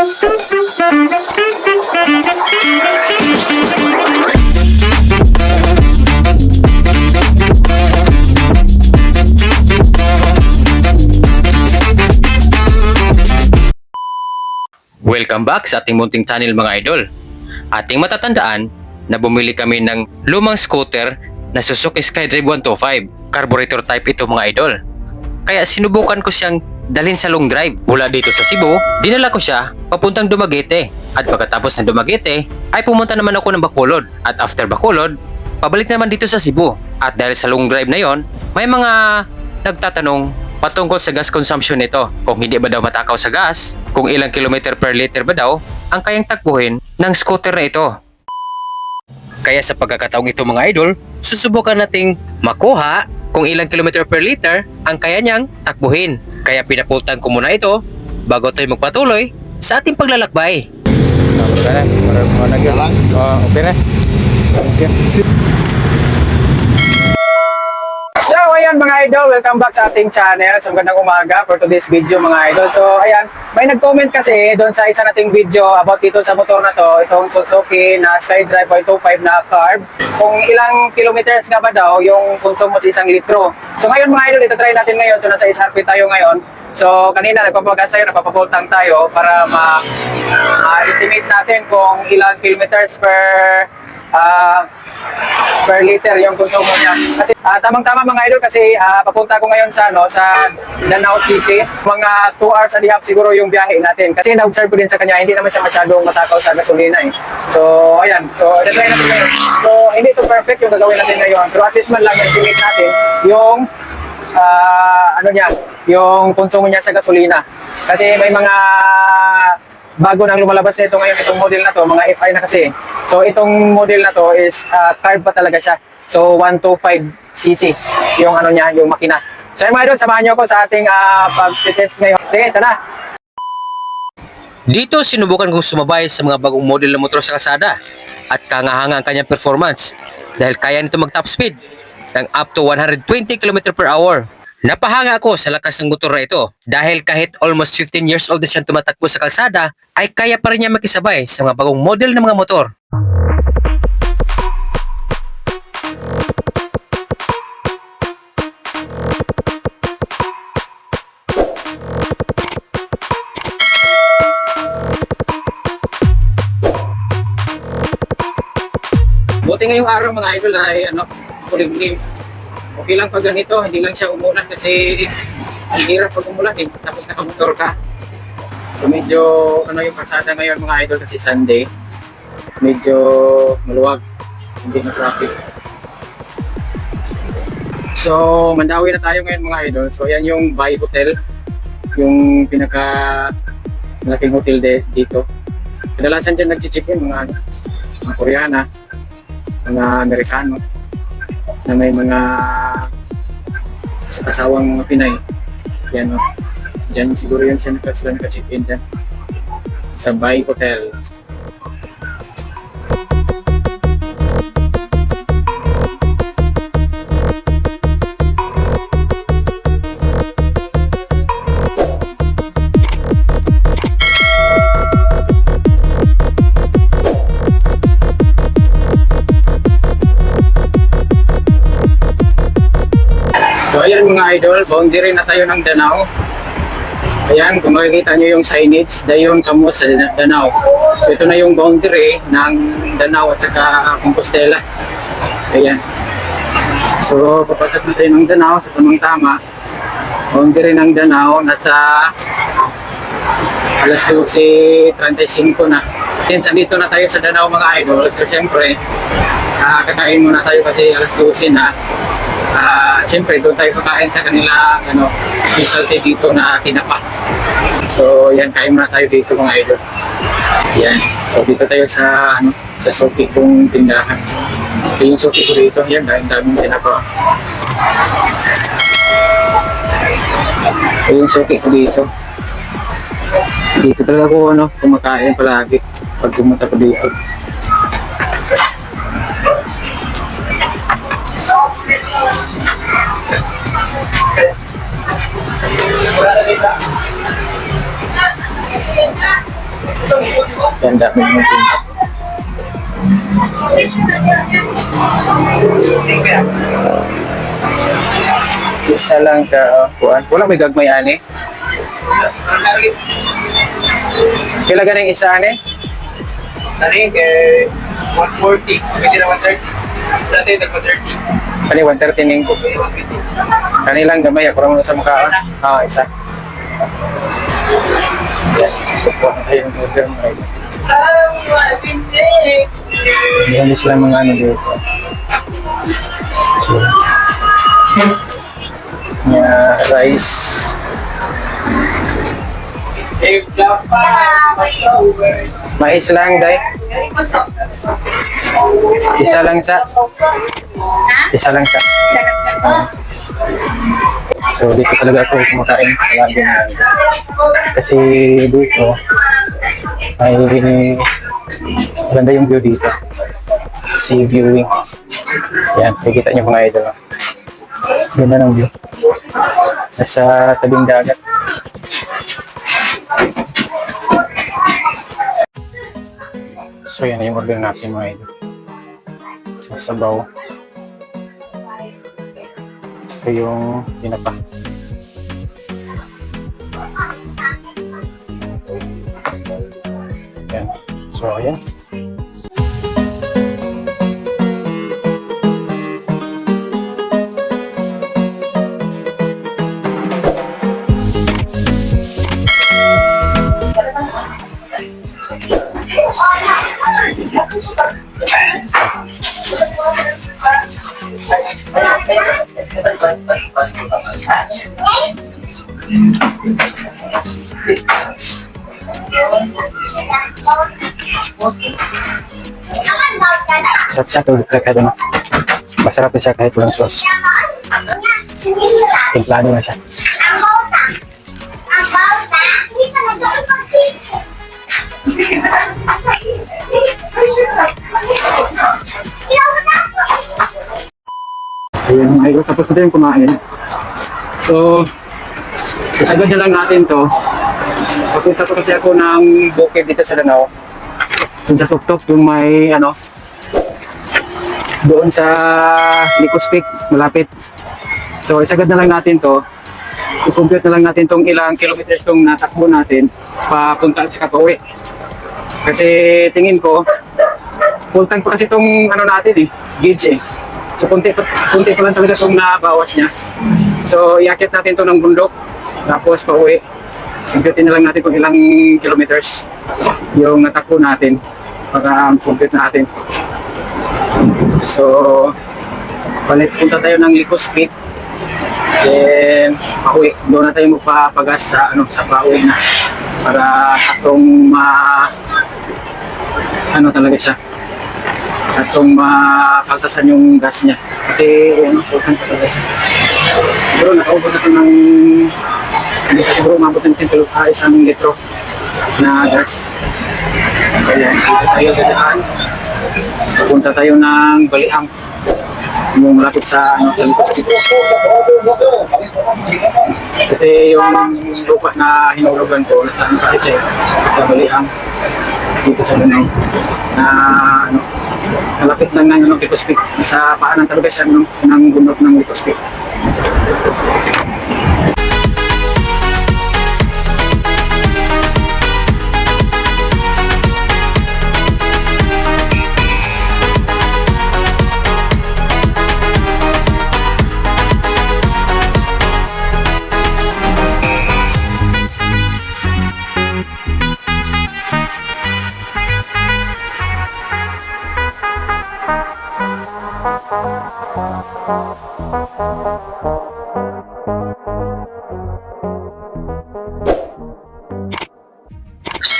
Welcome back sa ating munting channel mga idol. Ating matatandaan na bumili kami ng lumang scooter na Suzuki SkyDrive 125. Carburetor type ito mga idol. Kaya sinubukan ko siyang dalhin sa long drive. Mula dito sa Cebu, dinala ko siya papuntang Dumaguete. At pagkatapos ng Dumaguete, ay pumunta naman ako ng Bacolod. At after Bacolod, pabalik naman dito sa Cebu. At dahil sa long drive na yon, may mga nagtatanong patungkol sa gas consumption nito. Kung hindi ba daw matakaw sa gas, kung ilang kilometer per liter ba daw ang kayang takbuhin ng scooter na ito. Kaya sa pagkakataong ito mga idol, susubukan nating makuha kung ilang kilometer per liter ang kaya niyang takbuhin. Kaya pinapultan ko muna ito bago tayo magpatuloy sa ating paglalakbay. Okay na, okay na. So ayan mga idol, welcome back sa ating channel. So magandang umaga for today's video mga idol. So ayan, may nag-comment kasi doon sa isa nating video about dito sa motor na to, itong Suzuki na SkyDrive 125 na carb. Kung ilang kilometers nga ba daw yung konsumo sa 1 litro. So ngayon mga idol, ito try natin ngayon. So nasa SRP tayo ngayon. So kanina nagpapagas tayo, napapapultang tayo para ma-estimate natin kung ilang kilometers per liter yung konsumo niya. Kasi tamang-tama mga idol kasi papunta ko ngayon sa Danao City. Mga 2 hours and a half siguro yung biyahe natin. Kasi na-observe ko din sa kanya, hindi naman siya masyadong matakaw sa gasolina eh. So ayan, so try natin ngayon. So hindi ito perfect yung gagawin natin ngayon. Pero at least man lang estimate natin yung yung konsumo niya sa gasolina. Kasi may mga bago nang lumalabas nito ngayon, itong model na to, mga FI na kasi. So itong model na to is carb pa talaga siya. So 125cc yung yung makina. So mga idol, samahan niyo ako sa ating pag-test ngayon. Sige, tara. Dito sinubukan kong sumabay sa mga bagong model na motor sa kalsada at kangahanga ang kanyang performance dahil kaya nito mag top speed ng up to 120 km per hour. Napahanga ako sa lakas ng motor na ito dahil kahit almost 15 years old na siyang tumatakbo sa kalsada ay kaya pa rin niya makisabay sa mga bagong model ng mga motor. Buti ngayong araw mga idol ay kulimlim. Okay lang pag ganito, hindi lang siya umulan kasi ang hirap pag umulan eh, tapos nakamotor ka. So medyo yung pasada ngayon mga idol kasi Sunday. Medyo maluwag, hindi na traffic. So Mandawi na tayo ngayon mga idol. So yan yung Bay Hotel, yung pinaka malaking hotel dito. Kadalasan dyan nag-check-in mga Koreana, mga Amerikano na may mga asawang Pinay. Yan dyan siguro yan sila naka-check-in dyan sa Bay Hotel. So ayan mga idol, boundary na tayo ng Danao. Ayan, kung makikita nyo yung signage, dayon kamo sa Danao. So ito na yung boundary ng Danao at saka Compostela. Ayan. So papasok na tayo ng Danao sa tamang-tama. Boundary ng Danao nasa alas 12:35 na. Since andito na tayo sa Danao mga idol, so syempre kakain muna tayo kasi alas 12 na. Siyempre doon tayo kakain sa kanila specialty dito na tinapa. So yan, kain muna tayo dito mga idol. Yan. So dito tayo sa sa suki kong tindahan. Ito yung suki ko dito. Yan, daming tinapa. Ito yung suki ko dito. Dito talaga ako kumakain palagi pag pumunta ko dito. Yan, dami yung tinta. Isa lang ka, kuan. Wala may gagmay ani. Kailan ganing isa ani? Tari, 140. Pwede na 130. Dati, nag-130. Kani 130 ning ko. Kani lang gamay ako ra mo sa mukha. Ah, isa. Ayun, order mo. Yan sila mga ano dito. Rice. Mais lang, day. Isa lang sa. Isa lang sa. So dito talaga ako kumakain palagi na. Kasi dito ay maganda yung view dito. Sea viewing. Yan, nakikita niyo mga idol. Ganda ng view. Nasa tabing dagat. So yan yung order natin mga idol. Sa sabaw. So yung tinapa. Yan. So ayan. Sarap siya tulad kahit ano. Masarap siya kahit walang sauce. Timplado na siya. Ayun, ay tapos na tayong kumain. So, isagad na lang natin to. Papunta po kasi ako ng bukid dito sa Lanao. Doon sa tuktok, yung may ano, doon sa Licos Peak, malapit. So, isagad na lang natin to. I-complete na lang natin tong ilang kilometers tong natakbo natin papunta at saka pauwi. Kasi tingin ko, full tank pa kasi tong ano natin gauge eh. So, kunti pa lang talaga itong nabawas niya. So, iakit natin to ng bundok, tapos pauwi. Tingnan na lang natin kung ilang kilometers yung natakbo natin para complete natin. So, punta tayo ng Licos Peak. Then, pauwi. Doon na tayo magpapagas sa, sa pauwi na. Para saktong ano talaga siya. Saktong makaltasan yung gas niya. Kasi, sultan pa talaga siya. Siguro, nakaubos ako ng hindi ka siguro umabot ng isang litro na gas. So, yan. Dito tayo dadaan. Pupunta tayo ng Baliang. Yung malapit sa Licos Peak. Kasi yung lupa na hinulugan ko nasaan kasi siya sa Baliang dito sa Lanao na malapit lang ng Licos Peak. Sa paanan talaga siya ng bundok ng Licos Peak.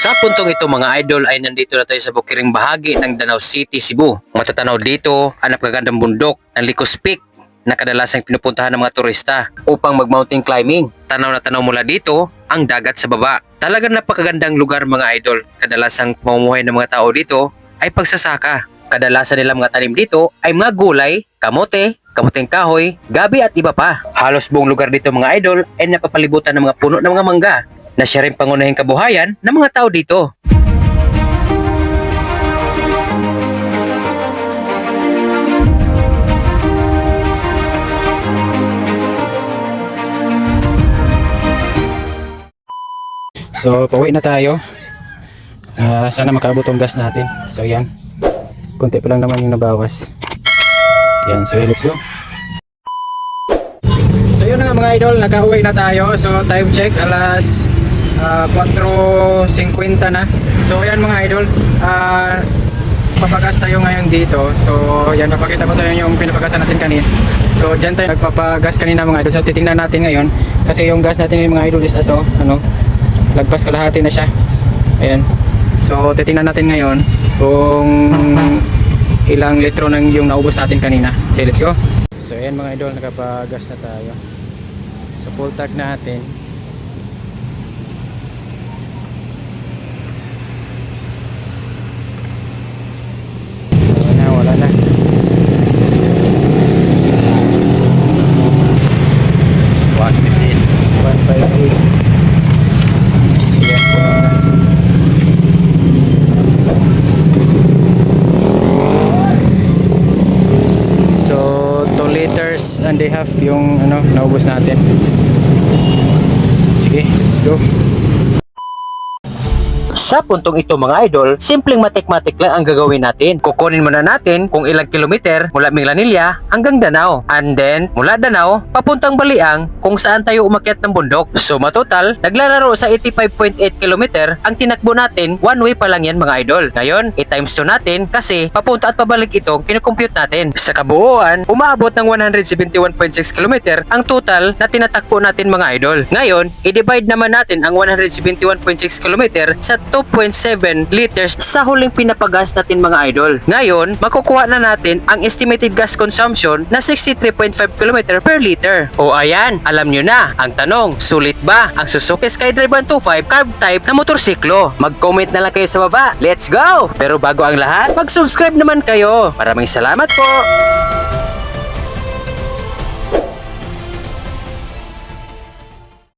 Sa puntong ito mga idol ay nandito na tayo sa bukiring bahagi ng Danau City, Cebu. Matatanaw dito ang napakagandang bundok ng Licos Peak na kadalasang pinupuntahan ng mga turista upang mag-mountain climbing. Tanaw na tanaw mula dito ang dagat sa baba. Talagang napakagandang lugar mga idol. Kadalasang pamumuhay ng mga tao dito ay pagsasaka. Kadalasan nila mga tanim dito ay mga gulay, kamote, kamuting kahoy, gabi at iba pa. Halos buong lugar dito mga idol ay napapalibutan ng mga puno ng mga mangga. na siya rin pangunahing kabuhayan ng mga tao dito. So, pauwi na tayo. Sana makaabot ang gas natin. So, yan. Konti pa lang naman yung nabawas. Yan, so let's go. So, yun na nga mga idol. Nakauwi na tayo. So, time check. Alas 4:50 na. So, yan mga idol. Papagas tayo ngayon dito. So, yan. Papakita ko sa inyo yung pinapagasan natin kanina. So, dyan tayo nagpapagas kanina mga idol. So, titingnan natin ngayon. Kasi yung gas natin yung mga idol is lagpas kalahati na siya. Ayan. So titingnan natin ngayon kung ilang litro nang yung naubos natin kanina. So let's go. So ayan mga idol, nakapagas na tayo. So full tank natin. Wala na. 158. So 2 liters and a half yung naubos natin. Sige, let's go. Sa puntong ito mga idol, simpleng matik-matik lang ang gagawin natin. Kukunin muna natin kung ilang kilometer mula Minglanilla hanggang Danao. And then, mula Danao, papuntang Baliang kung saan tayo umakyat ng bundok. So matotal, naglalaro sa 85.8 kilometer ang tinakbo natin, one way pa lang yan mga idol. Ngayon, i-times 2 natin kasi papunta at pabalik itong kinukompute natin. Sa kabuuan, umaabot ng 171.6 kilometer ang total na tinatakbo natin mga idol. Ngayon, i-divide naman natin ang 171.6 kilometer sa 2.7 liters sa huling pinapagas natin mga idol. Ngayon, makukuha na natin ang estimated gas consumption na 63.5 km per liter. O ayan, alam nyo na, ang tanong, sulit ba ang Suzuki SkyDrive 125 carb type na motorsiklo? Mag-comment na lang kayo sa baba. Let's go! Pero bago ang lahat, mag-subscribe naman kayo. Maraming salamat po!